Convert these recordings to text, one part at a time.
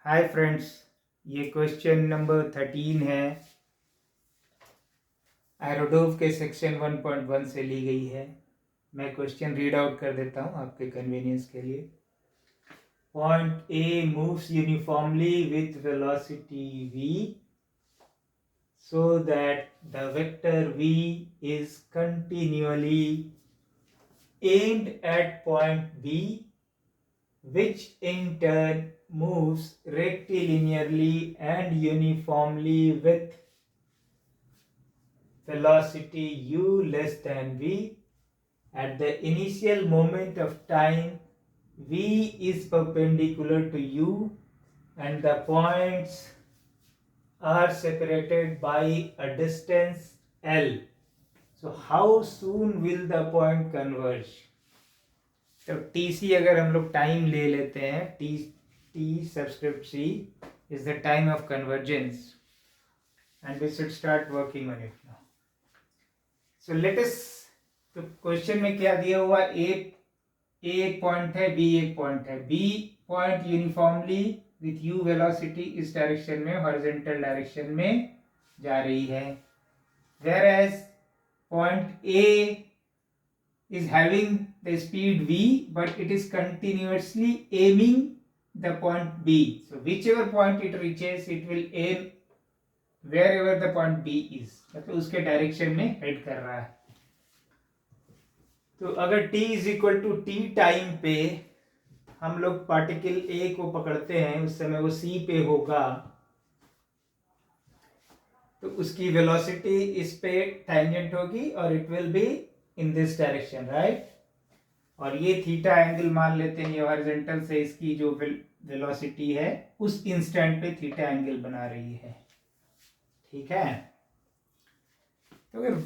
Hi friends, ये question number 13 है। एरोडोव के सेक्शन 1.1 से ली गई है। मैं क्वेश्चन रीड आउट कर देता हूँ आपके कन्वीनियंस के लिए। Point A moves uniformly with velocity v so that the vector v is continually aimed at point b, which in turn moves rectilinearly and uniformly with velocity u less than v. At the initial moment of time, v is perpendicular to u and the points are separated by a distance l. So how soon will the point converge? तो T C अगर हम लोग time ले लेते हैं, T subscript C is the time of convergence and we should start working on it now. So let us, तो question में क्या दिया हुआ, ए एक पॉइंट है, बी एक पॉइंट है। B point uniformly with u velocity इस डायरेक्शन में, हॉरिजॉन्टल डायरेक्शन में जा रही है। whereas point A is having the speed v but it is continuously aiming the point B. So whichever point it reaches, it will aim wherever the point B is, मतलब उसके direction में head कर रहा है। तो अगर t is equal to T time पे हम लोग पार्टिकल A को पकड़ते हैं, उस समय वो C पे होगा, तो उसकी वेलोसिटी इस पे टैंजेंट होगी और it will be in this direction, right. और ये थीटा एंगल मान लेते हैं, ये हॉरिजॉन्टल से इसकी जो वेलोसिटी है उस इंस्टेंट पे थीटा एंगल बना रही है, ठीक है। तो अगर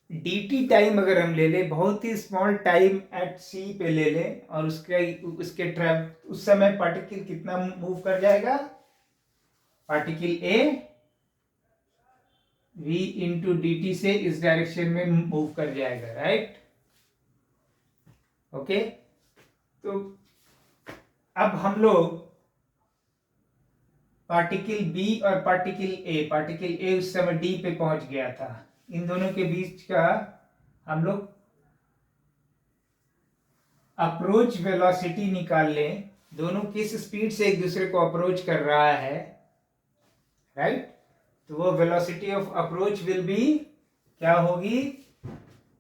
dt टाइम अगर हम ले ले, बहुत ही स्मॉल टाइम एट c पे ले ले, और उसके उस समय पार्टिकल कितना मूव कर जाएगा, particle a v into dt से इस डायरेक्शन में मूव कर जाएगा, राइट। ओके, तो अब हम लोग पार्टिकल b और पार्टिकल a उस समय d पे पहुंच गया था, इन दोनों के बीच का हम लोग अप्रोच वेलोसिटी निकाल लें, दोनों किस स्पीड से एक दूसरे को अप्रोच कर रहा है, राइट। तो वो velocity of approach will be क्या होगी,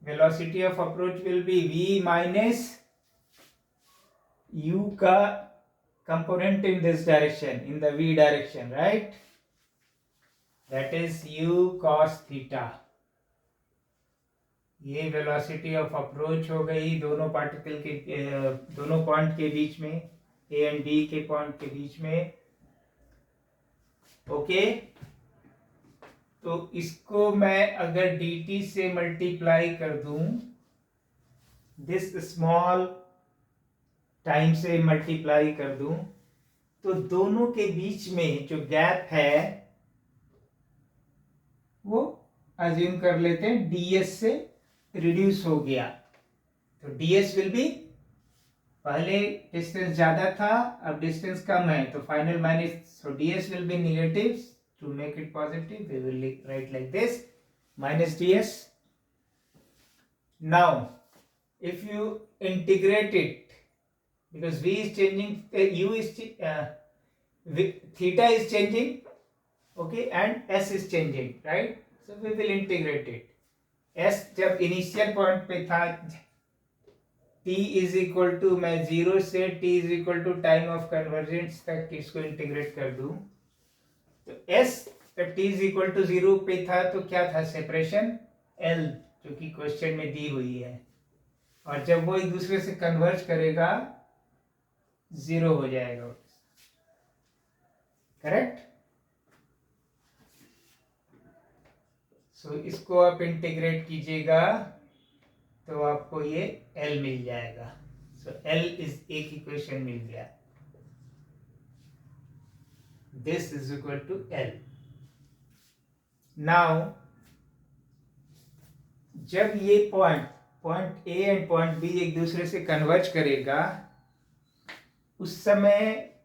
velocity of approach will be v minus u का component in this direction, in the v direction, right, that is u cos theta। ये वेलोसिटी ऑफ अप्रोच हो गई दोनों particle के दोनों point के बीच में, ए एंड बी के पॉइंट के बीच में। ओके, तो इसको मैं अगर dt से मल्टीप्लाई कर दूं, दिस स्मॉल टाइम से मल्टीप्लाई कर दूं, तो दोनों के बीच में जो गैप है वो अज्यूम कर लेते हैं ds से रिड्यूस हो गया। तो ds विल बी, पहले डिस्टेंस ज्यादा था, अब डिस्टेंस कम है, तो final minus, so ds will be negative. To make it positive we will write like this, minus ds। Now if you integrate it, because v is changing, u is theta is changing, okay, and s is changing, right, so we will integrate it। s जब initial point पे था, t is equal to, मैं 0 से t is equal to time of convergence तक इसको integrate कर दूं, तो s जब t इज इक्वल टू 0 पे था तो क्या था, सेपरेशन l, जो कि क्वेश्चन में दी हुई है, और जब वो एक दूसरे से कन्वर्ज करेगा 0 हो जाएगा, करेक्ट। सो इसको आप इंटीग्रेट कीजिएगा तो आपको ये L मिल जाएगा। सो L इज एक इक्वेशन मिल गया, this is equal to L। Now जब ये point A and point B एक दूसरे से कन्वर्ज करेगा, उस समय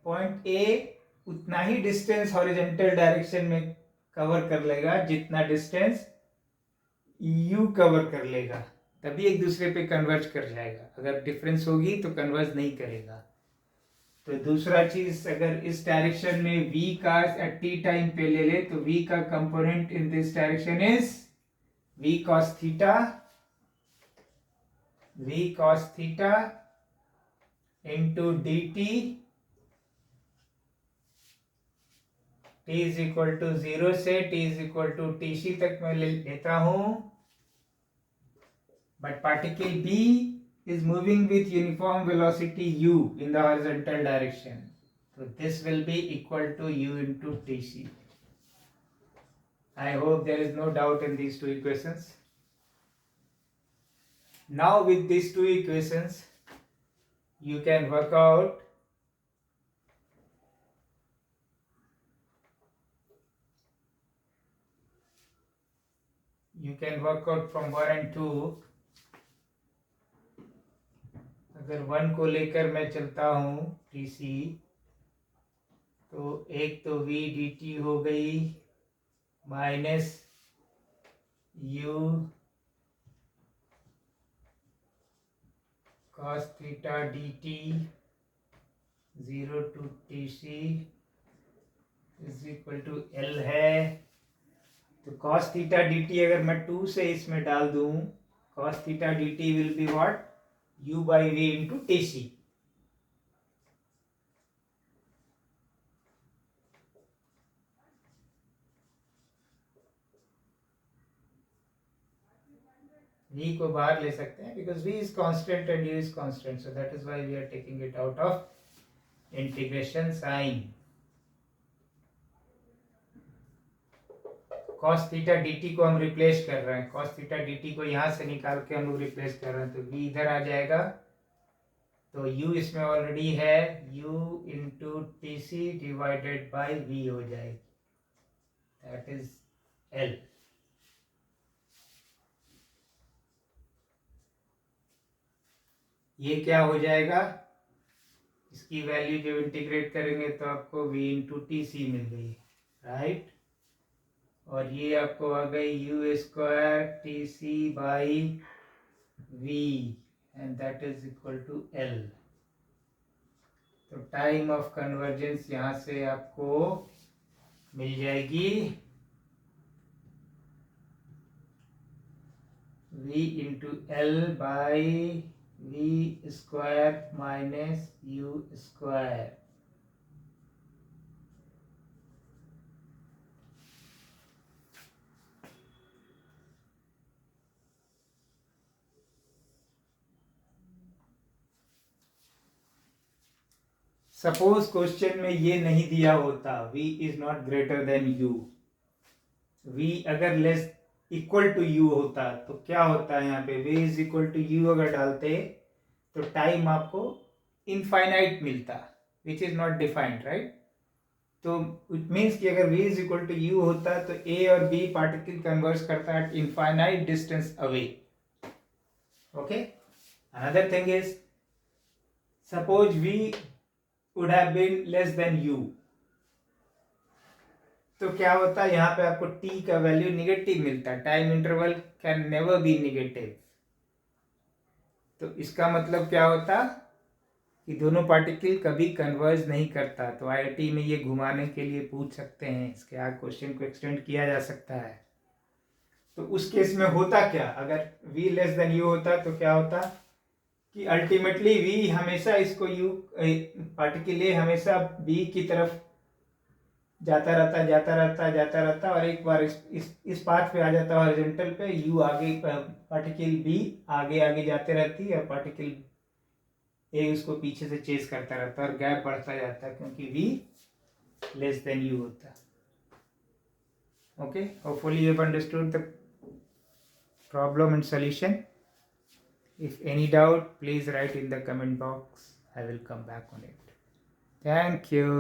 पॉइंट A उतना ही डिस्टेंस हॉरिजॉन्टल डायरेक्शन में कवर कर लेगा जितना डिस्टेंस u कवर कर लेगा, तभी एक दूसरे पे कन्वर्ज कर जाएगा। अगर डिफरेंस होगी तो कन्वर्ज नहीं करेगा। तो दूसरा चीज, अगर इस डायरेक्शन में v का t टाइम पे ले ले तो v का component in this direction is v cos theta into dt t is equal to 0 से t is equal to tc तक मैं लेता हूं, but particle b is moving with uniform velocity u in the horizontal direction. So this will be equal to u into tc. I hope there is no doubt in these two equations. Now with these two equations, you can work out from 1 and 2. अगर 1 को लेकर मैं चलता हूँ tc, तो एक तो v dt हो गई minus u cos theta dt 0 to tc is equal to l है। तो cos theta dt अगर मैं 2 से इसमें डाल दूं, cos theta dt will be what, u by v into tc। v को बाहर ले सकते हैं because v is constant and u is constant, so that is why we are taking it out of integration sign। cos theta dt को हम replace कर रहे हैं, cos theta dt को यहां से निकाल के हम लोग रिप्लेस कर रहे हैं, तो v इधर आ जाएगा, तो u इसमें ऑलरेडी है, u into T C divided by v हो जाएगी, दैट इज l। ये क्या हो जाएगा, इसकी वैल्यू जब इंटीग्रेट करेंगे तो आपको v इंटू टी सी मिल गई, राइट। और ये आपको आ गई u square T C by v and that is equal to L. तो टाइम ऑफ कन्वर्जेंस यहाँ से आपको मिल जाएगी v into L by v square minus u square. Suppose question में ये नहीं दिया होता v is not greater than u, v अगर लेस इक्वल टू u होता तो क्या होता है, यहाँ पे v is equal to u अगर डालते तो टाइम आपको इनफाइनाइट मिलता, which is not defined, right. तो इट मीन्स कि अगर v is equal to u होता तो a और b पार्टिकल कन्वर्स करता at infinite distance away. Okay, another thing is suppose v would have been less than u, तो क्या होता है, यहाँ पे आपको t का वैल्यू निगेटिव मिलता है, time interval can never be negative. तो इसका मतलब क्या होता कि दोनों पार्टिकल कभी कन्वर्ज नहीं करता। तो आईआईटी में ये घुमाने के लिए पूछ सकते हैं, इसके आगे क्वेश्चन को एक्सटेंड किया जा सकता है। तो उस केस में होता क्या, अगर v लेस देन u होता तो क्या होता कि अल्टीमेटली v हमेशा इसको u पार्टिकल a हमेशा b की तरफ जाता रहता और एक बार इस पाथ पे आ जाता है हॉरिजॉन्टल पे, u आगे, पार्टिकल b आगे जाते रहती है और पार्टिकल a उसको पीछे से चेस करता रहता है और गैप बढ़ता जाता है क्योंकि v लेस देन u होता है। Okay, hopefully you have understood the problem and solution. If any doubt, please write in the comment box. I will come back on it. Thank you.